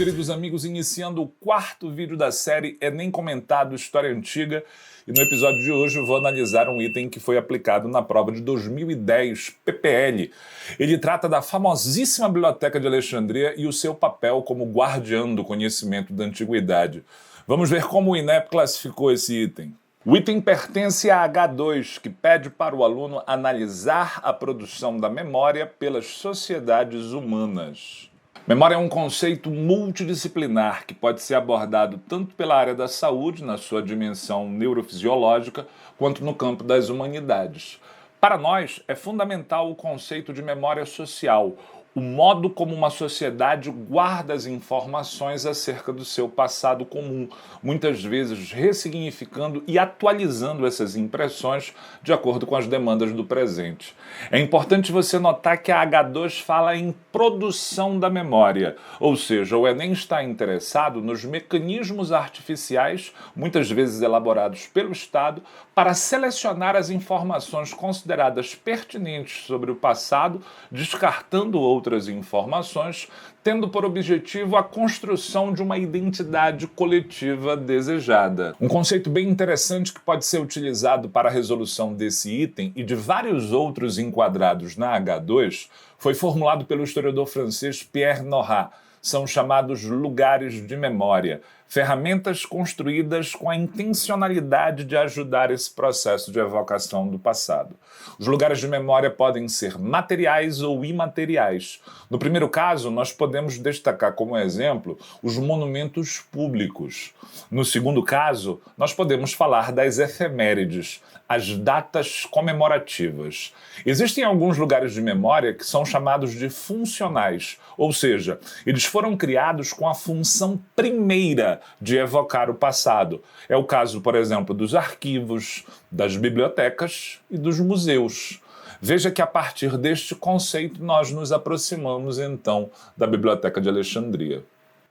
queridos amigos, iniciando o quarto vídeo da série Enem Comentado História Antiga. E no episódio de hoje eu vou analisar um item que foi aplicado na prova de 2010, PPL. Ele trata da famosíssima Biblioteca de Alexandria e o seu papel como guardião do conhecimento da antiguidade. Vamos ver como o INEP classificou esse item. O item pertence a H2, que pede para o aluno analisar a produção da memória pelas sociedades humanas. Memória é um conceito multidisciplinar que pode ser abordado tanto pela área da saúde, na sua dimensão neurofisiológica, quanto no campo das humanidades. Para nós, é fundamental o conceito de memória social, o modo como uma sociedade guarda as informações acerca do seu passado comum, muitas vezes ressignificando e atualizando essas impressões de acordo com as demandas do presente. É importante você notar que a H2 fala em produção da memória, ou seja, o Enem está interessado nos mecanismos artificiais, muitas vezes elaborados pelo Estado, para selecionar as informações consideradas pertinentes sobre o passado, descartando outras informações, tendo por objetivo a construção de uma identidade coletiva desejada. Um conceito bem interessante que pode ser utilizado para a resolução desse item e de vários outros enquadrados na H2 foi formulado pelo historiador francês Pierre Nora. São chamados lugares de memória, ferramentas construídas com a intencionalidade de ajudar esse processo de evocação do passado. Os lugares de memória podem ser materiais ou imateriais. No primeiro caso, nós podemos destacar como exemplo os monumentos públicos. No segundo caso, nós podemos falar das efemérides, as datas comemorativas. Existem alguns lugares de memória que são chamados de funcionais, ou seja, eles foram criados com a função primeira de evocar o passado. É o caso, por exemplo, dos arquivos, das bibliotecas e dos museus. Veja que a partir deste conceito nós nos aproximamos então da Biblioteca de Alexandria.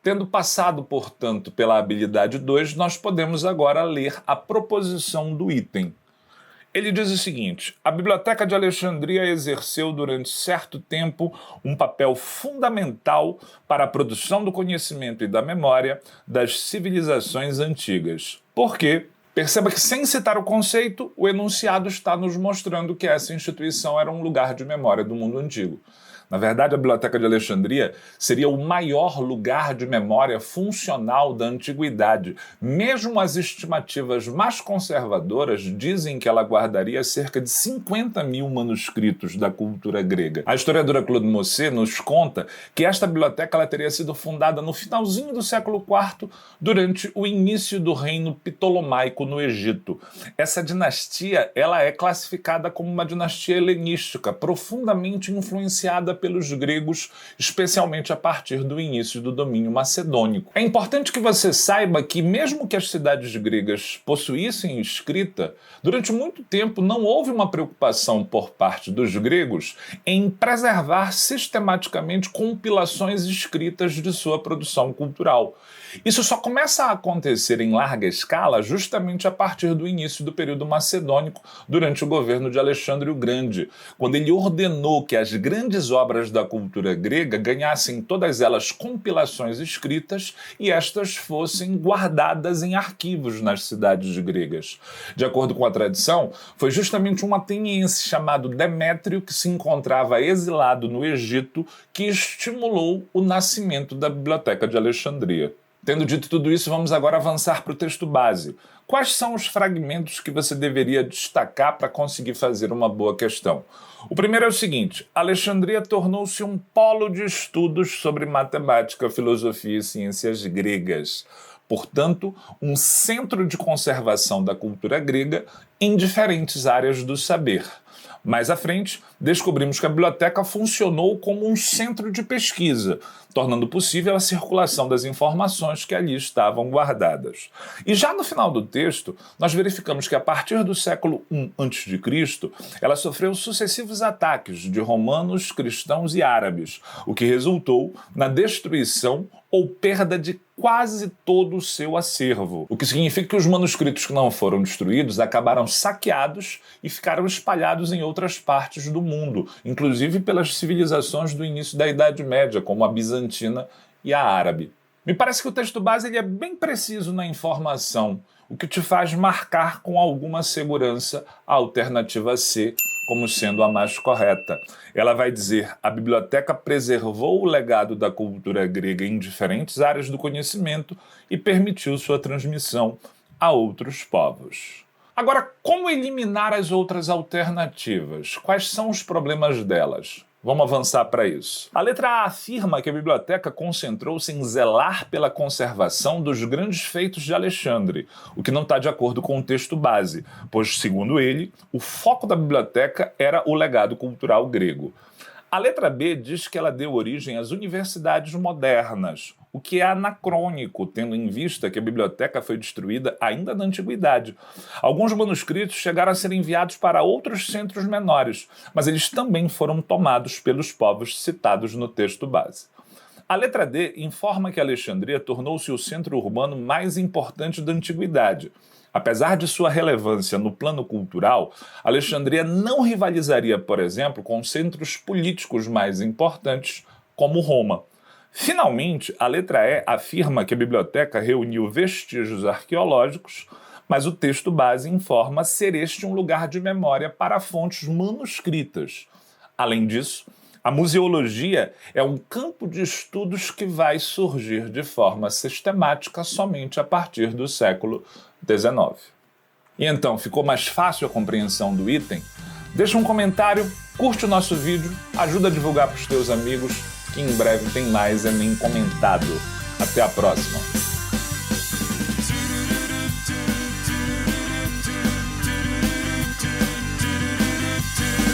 Tendo passado, portanto, pela habilidade 2, nós podemos agora ler a proposição do item. Ele diz o seguinte: a Biblioteca de Alexandria exerceu durante certo tempo um papel fundamental para a produção do conhecimento e da memória das civilizações antigas. Por quê? Perceba que, sem citar o conceito, o enunciado está nos mostrando que essa instituição era um lugar de memória do mundo antigo. Na verdade, a Biblioteca de Alexandria seria o maior lugar de memória funcional da antiguidade. Mesmo as estimativas mais conservadoras dizem que ela guardaria cerca de 50 mil manuscritos da cultura grega. A historiadora Claude Monet nos conta que esta biblioteca ela teria sido fundada no finalzinho do século IV, durante o início do reino ptolomaico no Egito. Essa dinastia ela é classificada como uma dinastia helenística, profundamente influenciada pelos gregos, especialmente a partir do início do domínio macedônico. É importante que você saiba que, mesmo que as cidades gregas possuíssem escrita, durante muito tempo não houve uma preocupação por parte dos gregos em preservar sistematicamente compilações escritas de sua produção cultural. Isso só começa a acontecer em larga escala justamente a partir do início do período macedônico, durante o governo de Alexandre o Grande, quando ele ordenou que as grandes obras da cultura grega ganhassem todas elas compilações escritas e estas fossem guardadas em arquivos nas cidades gregas. De acordo com a tradição, foi justamente um ateniense chamado Demétrio, que se encontrava exilado no Egito, que estimulou o nascimento da Biblioteca de Alexandria. Tendo dito tudo isso, vamos agora avançar para o texto base. Quais são os fragmentos que você deveria destacar para conseguir fazer uma boa questão? O primeiro é o seguinte: Alexandria tornou-se um polo de estudos sobre matemática, filosofia e ciências gregas. Portanto, um centro de conservação da cultura grega em diferentes áreas do saber. Mais à frente, descobrimos que a biblioteca funcionou como um centro de pesquisa, tornando possível a circulação das informações que ali estavam guardadas. E já no final do texto, nós verificamos que a partir do século I a.C., ela sofreu sucessivos ataques de romanos, cristãos e árabes, o que resultou na destruição ou perda de quase todo o seu acervo, o que significa que os manuscritos que não foram destruídos acabaram saqueados e ficaram espalhados em outras partes do mundo, inclusive pelas civilizações do início da Idade Média, como a bizantina e a árabe. Me parece que o texto base ele é bem preciso na informação, o que te faz marcar com alguma segurança a alternativa C como sendo a mais correta. Ela vai dizer: a biblioteca preservou o legado da cultura grega em diferentes áreas do conhecimento e permitiu sua transmissão a outros povos. Agora, como eliminar as outras alternativas? Quais são os problemas delas? Vamos avançar para isso. A letra A afirma que a biblioteca concentrou-se em zelar pela conservação dos grandes feitos de Alexandre, o que não está de acordo com o texto base, pois, segundo ele, o foco da biblioteca era o legado cultural grego. A letra B diz que ela deu origem às universidades modernas, o que é anacrônico, tendo em vista que a biblioteca foi destruída ainda na antiguidade. Alguns manuscritos chegaram a ser enviados para outros centros menores, mas eles também foram tomados pelos povos citados no texto base. A letra D informa que Alexandria tornou-se o centro urbano mais importante da antiguidade. Apesar de sua relevância no plano cultural, Alexandria não rivalizaria, por exemplo, com centros políticos mais importantes, como Roma. Finalmente, a letra E afirma que a biblioteca reuniu vestígios arqueológicos, mas o texto base informa ser este um lugar de memória para fontes manuscritas. Além disso, a museologia é um campo de estudos que vai surgir de forma sistemática somente a partir do século XIX. E então, ficou mais fácil a compreensão do item? Deixa um comentário, curte o nosso vídeo, ajuda a divulgar para os teus amigos, que em breve tem mais Enem comentado. Até a próxima!